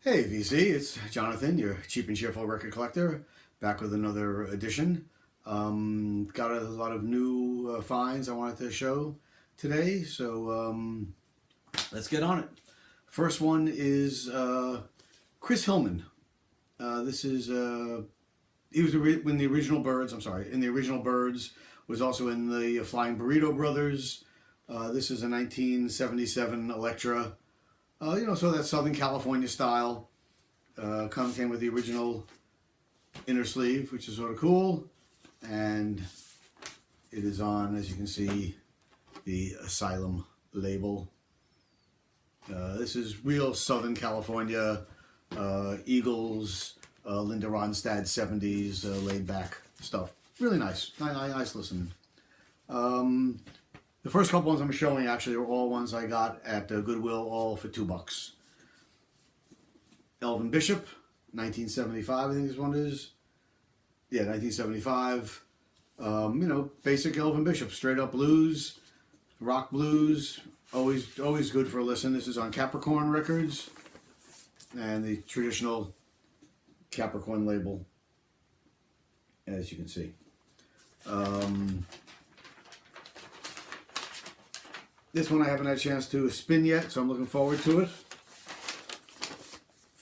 Hey VC, it's Jonathan, your cheap and cheerful record collector, back with another edition. Got a lot of new finds I wanted to show today, so let's get on it. First one is Chris Hillman. This is he was in the original Birds. I'm sorry, in the original Birds, was also in the Flying Burrito Brothers. This is a 1977 Electra. So that Southern California style. Came with the original inner sleeve, which is sort of cool. And it is on, as you can see, the Asylum label. This is real Southern California, Eagles, Linda Ronstadt 70s, laid back stuff. Really nice. Nice listening. The first couple ones I'm showing actually are all ones I got at Goodwill, all for $2. Elvin Bishop, 1975, I think this one is. Yeah, 1975. Basic Elvin Bishop, straight up blues, rock blues. Always good for a listen. This is on Capricorn Records, and the traditional Capricorn label, as you can see. This one I haven't had a chance to spin yet, so I'm looking forward to it.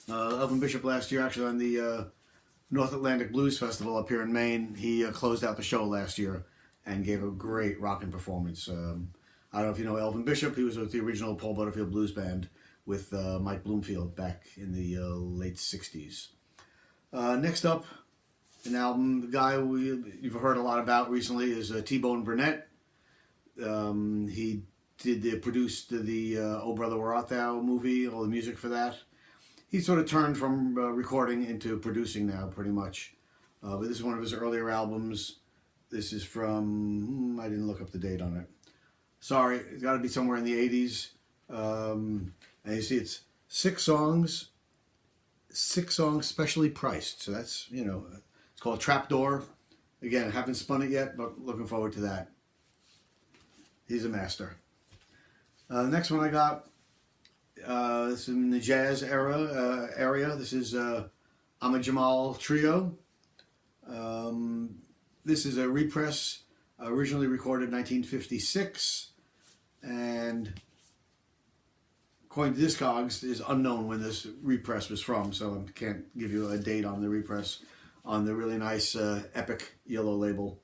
Elvin Bishop last year, actually on the North Atlantic Blues Festival up here in Maine, he closed out the show last year and gave a great rocking performance. I don't know if you know Elvin Bishop. He was with the original Paul Butterfield Blues Band with Mike Bloomfield back in the late 60s. Next up, an album, the guy you've heard a lot about recently is Tbone Burnett. He produced the Oh Brother Where Art Thou movie, all the music for that. He sort of turned from recording into producing now, pretty much. But this is one of his earlier albums. This is from, I didn't look up the date on it. Sorry, it's got to be somewhere in the 80s. And you see it's 6 songs specially priced. So that's, it's called Trapdoor. Again, I haven't spun it yet, but looking forward to that. He's a master. The next one I got, this is in the jazz area. This is Abba Jamal Trio. This is a repress, originally recorded in 1956, and according to Discogs, is unknown when this repress was from, so I can't give you a date on the repress on the really nice Epic yellow label.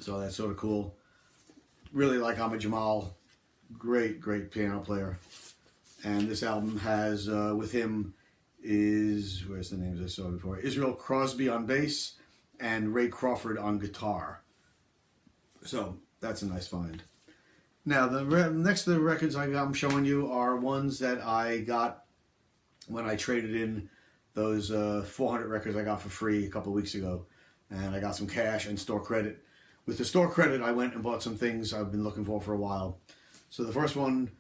So that's sort of cool. Really like Abba Jamal, great piano player, and this album has with him is, where's the names I saw before? Israel Crosby on bass and Ray Crawford on guitar. So that's a nice find. Now the next of the records I'm showing you are ones that I got when I traded in those 400 records I got for free a couple of weeks ago, and I got some cash and store credit. With the store credit, I went and bought some things I've been looking for a while. So the first one,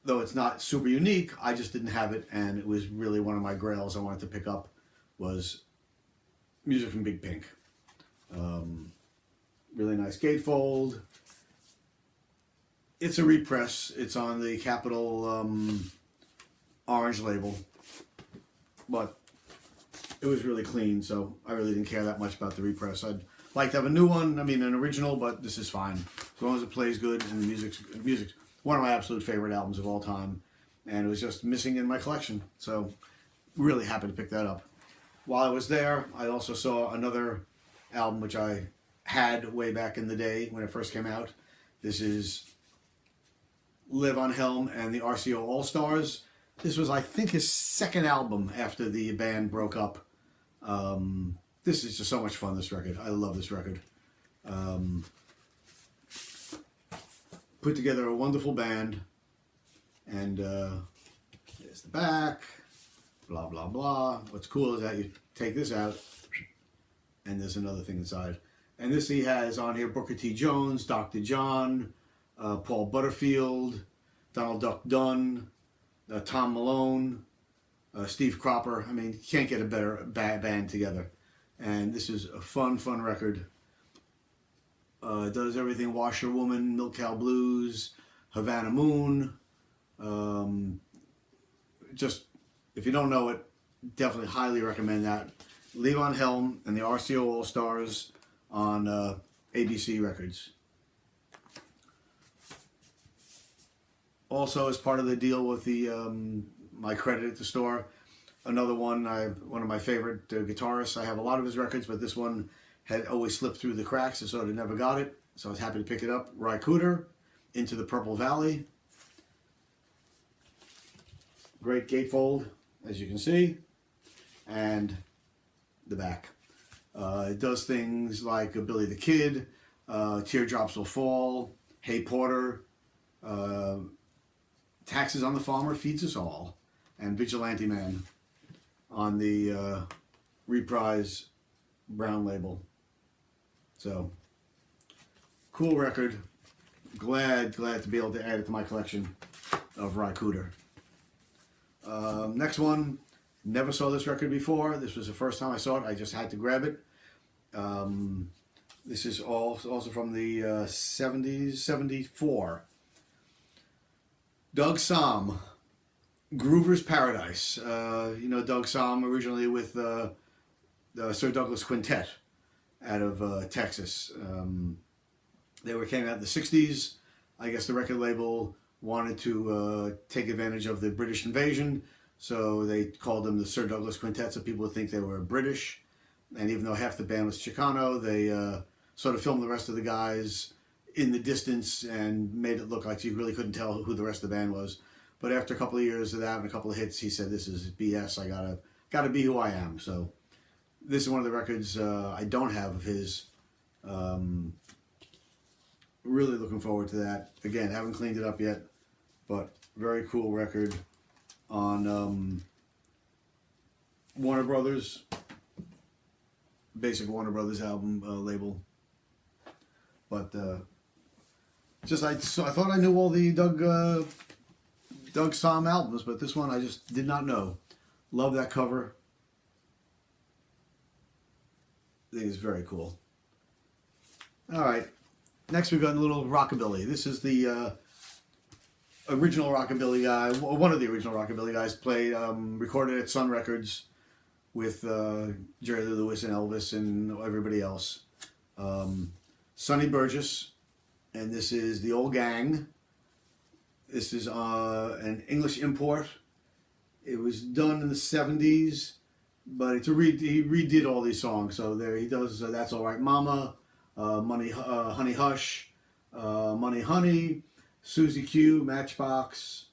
though it's not super unique, I just didn't have it, and it was really one of my grails I wanted to pick up, was music from Big Pink. Really nice gatefold. It's a repress. It's on the Capitol orange label, but it was really clean, so I really didn't care that much about the repress. I'd like to have a new one, an original, but this is fine. As long as it plays good and the music's one of my absolute favorite albums of all time, and it was just missing in my collection, so really happy to pick that up. While I was there, I also saw another album which I had way back in the day when it first came out. This is Levon Helm and the RCO All-Stars. This was, I think, his second album after the band broke up. This is just so much fun, this record. I love this record. Put together a wonderful band. And there's the back. Blah, blah, blah. What's cool is that you take this out, and there's another thing inside. And this he has on here Booker T. Jones, Dr. John, Paul Butterfield, Donald Duck Dunn, Tom Malone, Steve Cropper. You can't get a better band together. And this is a fun record. It does everything: Washerwoman, Milk Cow Blues, Havana Moon. Just if you don't know it, definitely highly recommend that. Levon Helm and the RCO All Stars on ABC Records. Also, as part of the deal with the my credit at the store, another one, one of my favorite guitarists. I have a lot of his records, but this one had always slipped through the cracks, and so I never got it. So I was happy to pick it up. Earl Hooker, Into the Purple Valley. Great gatefold, as you can see, and the back. It does things like Billy the Kid, Teardrops Will Fall, Hey Porter, Taxes on the Farmer Feeds Us All, and Vigilante Man on the Reprise brown label. So, cool record. Glad to be able to add it to my collection of Earl Hooker. Next one, never saw this record before. This was the first time I saw it. I just had to grab it. This is also from the 70s, 74. Doug Sahm, Groover's Paradise. You know Doug Sahm originally with the Sir Douglas Quintet out of Texas. They came out in the 60s. I guess the record label wanted to take advantage of the British invasion, so they called them the Sir Douglas Quintet, so people would think they were British. And even though half the band was Chicano, they sort of filmed the rest of the guys in the distance and made it look like you really couldn't tell who the rest of the band was. But after a couple of years of that and a couple of hits, he said, "This is BS. I gotta be who I am." So this is one of the records I don't have of his. Really looking forward to that. Again, haven't cleaned it up yet, but very cool record on Warner Brothers, basic Warner Brothers album label. But I thought I knew all the Doug Sahm albums, but this one I just did not know. Love that cover. I think it's very cool. All right. Next, we've got a little rockabilly. This is the original rockabilly guy. One of the original rockabilly guys played, recorded at Sun Records with Jerry Lee Lewis and Elvis and everybody else. Sonny Burgess, and this is The Old Gang. This is an English import. It was done in the 70s, but he redid all these songs. So there he does That's All Right Mama, Money, Honey Hush, Money Honey, Susie Q, Matchbox,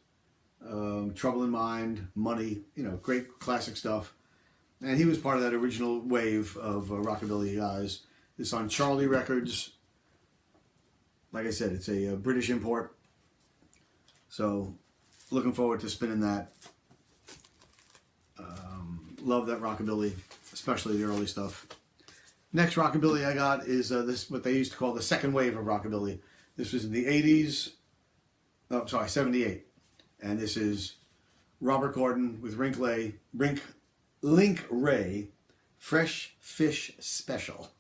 Trouble in Mind, Money, great classic stuff. And he was part of that original wave of rockabilly guys. It's on Charlie Records. Like I said, it's a British import. So, looking forward to spinning that. Love that rockabilly, especially the early stuff. Next rockabilly I got is this, what they used to call the second wave of rockabilly. This was in the 80s. Oh, sorry, 78. And this is Robert Gordon with Link Ray, Fresh Fish Special.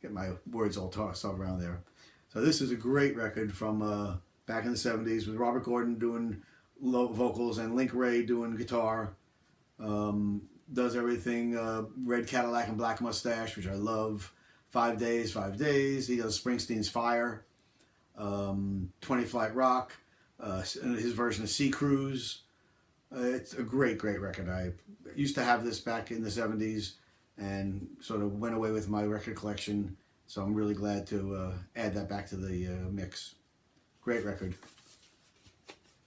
Get my words all tossed up around there. So this is a great record from back in the 70s with Robert Gordon doing low vocals and Link Ray doing guitar. Does everything, Red Cadillac and Black Mustache, which I love. 5 Days, 5 Days. He does Springsteen's Fire. 20 Flight Rock. His version of Sea Cruise. It's a great record. I used to have this back in the 70s and sort of went away with my record collection. So I'm really glad to add that back to the mix. Great record.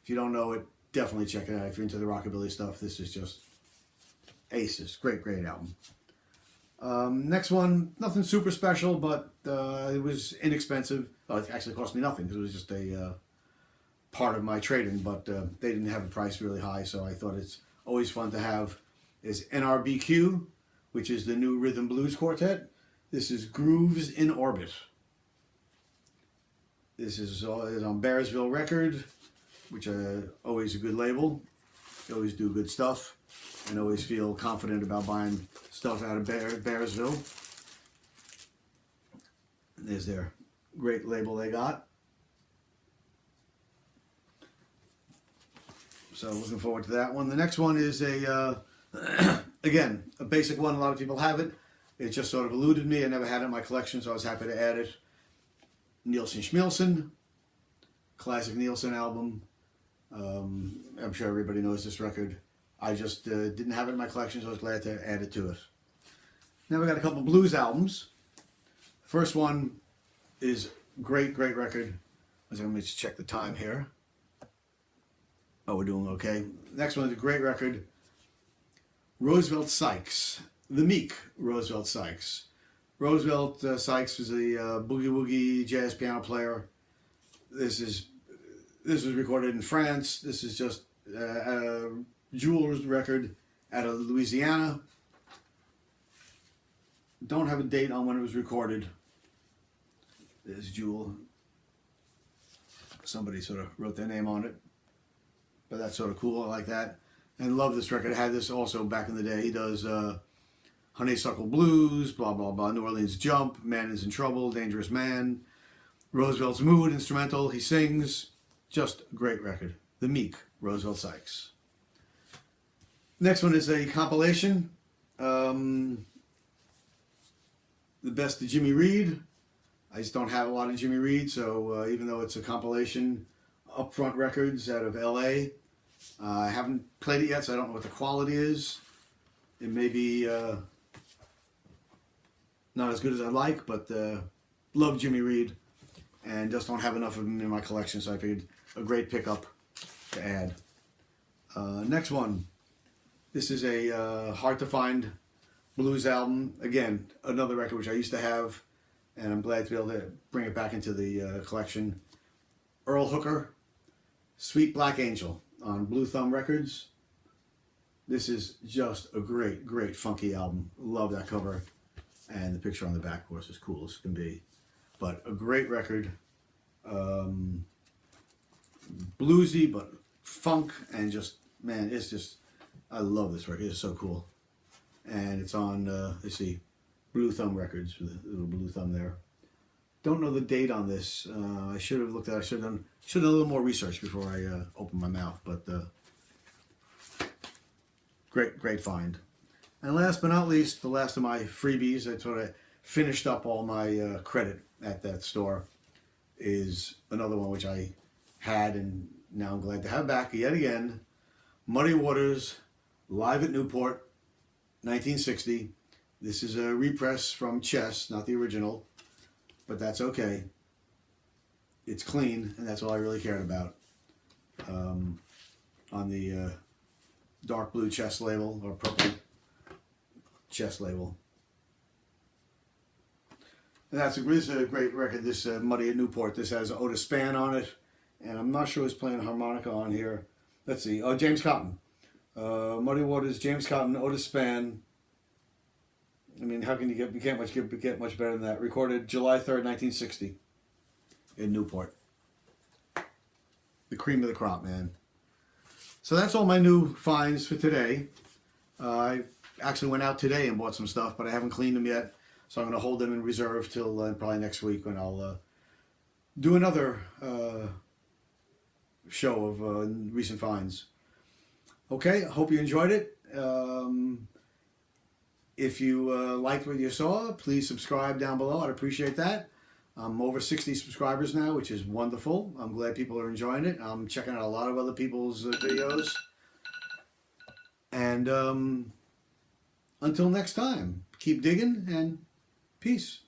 If you don't know it, definitely check it out. If you're into the rockabilly stuff, this is just aces. Great album. Next one, nothing super special, but it was inexpensive. Well, it actually cost me nothing because it was just a part of my trading, but they didn't have a price really high, so I thought it's always fun to have. Is NRBQ, which is the New Rhythm Blues Quartet. This is Grooves in Orbit. This is on Bearsville Record, which always a good label. They always do good stuff, and always feel confident about buying stuff out of Bearsville. And there's their great label they got. So looking forward to that one. The next one is a, again, a basic one. A lot of people have it. It just sort of eluded me. I never had it in my collection, so I was happy to add it. Nilsson Schmilsson, classic Nilsson album. I'm sure everybody knows this record. I just didn't have it in my collection, so I was glad to add it to it. Now we got a couple blues albums. First one is great record. Let me just check the time here. Oh, we're doing okay. Next one is a great record. Roosevelt Sykes, the meek Roosevelt Sykes. Roosevelt Sykes was a boogie-woogie jazz piano player. This was recorded in France. This is just a Jewel's record out of Louisiana. Don't have a date on when it was recorded. There's Jewel. Somebody sort of wrote their name on it. But that's sort of cool. I like that. And love this record. I had this also back in the day. He does Honeysuckle Blues, blah, blah, blah. New Orleans Jump, Man is in Trouble, Dangerous Man. Roosevelt's Mood, instrumental. He sings. Just a great record. The meek Roosevelt Sykes. Next one is a compilation. The best of Jimmy Reed. I just don't have a lot of Jimmy Reed, so even though it's a compilation, Upfront Records out of LA. I haven't played it yet, so I don't know what the quality is. It may be not as good as I'd like, but love Jimmy Reed and just don't have enough of him in my collection, so I figured a great pickup to add. Next one. This is a hard to find blues album. Again, another record which I used to have, and I'm glad to be able to bring it back into the collection. Earl Hooker, Sweet Black Angel on Blue Thumb Records. This is just a great funky album. Love that cover. And the picture on the back, of course, is cool as can be. But a great record. Bluesy, but funk, and just, man, it's just, I love this record. It's so cool. And it's on, let's see, Blue Thumb Records, with a little blue thumb there. Don't know the date on this. I should have looked at it. I should have done a little more research before I opened my mouth. But great find. And last but not least, the last of my freebies, I sort of finished up all my credit at that store, is another one which I had and now I'm glad to have back yet again. Muddy Waters, live at Newport, 1960. This is a repress from Chess, not the original, but that's okay. It's clean, and that's all I really cared about. On the dark blue Chess label, or purple Chess label. And this is a great record, this Muddy at Newport. This has Otis Spann on it, and I'm not sure who's playing harmonica on here. Let's see. Oh, James Cotton. Muddy Waters, James Cotton, Otis Spann. I mean, how can you get much better than that? Recorded July 3rd, 1960 in Newport. The cream of the crop, man. So that's all my new finds for today. I actually went out today and bought some stuff, but I haven't cleaned them yet. So I'm going to hold them in reserve till probably next week when I'll do another show of recent finds. Okay, I hope you enjoyed it. If you liked what you saw, please subscribe down below. I'd appreciate that. I'm over 60 subscribers now, which is wonderful. I'm glad people are enjoying it. I'm checking out a lot of other people's videos. And until next time, keep digging and peace.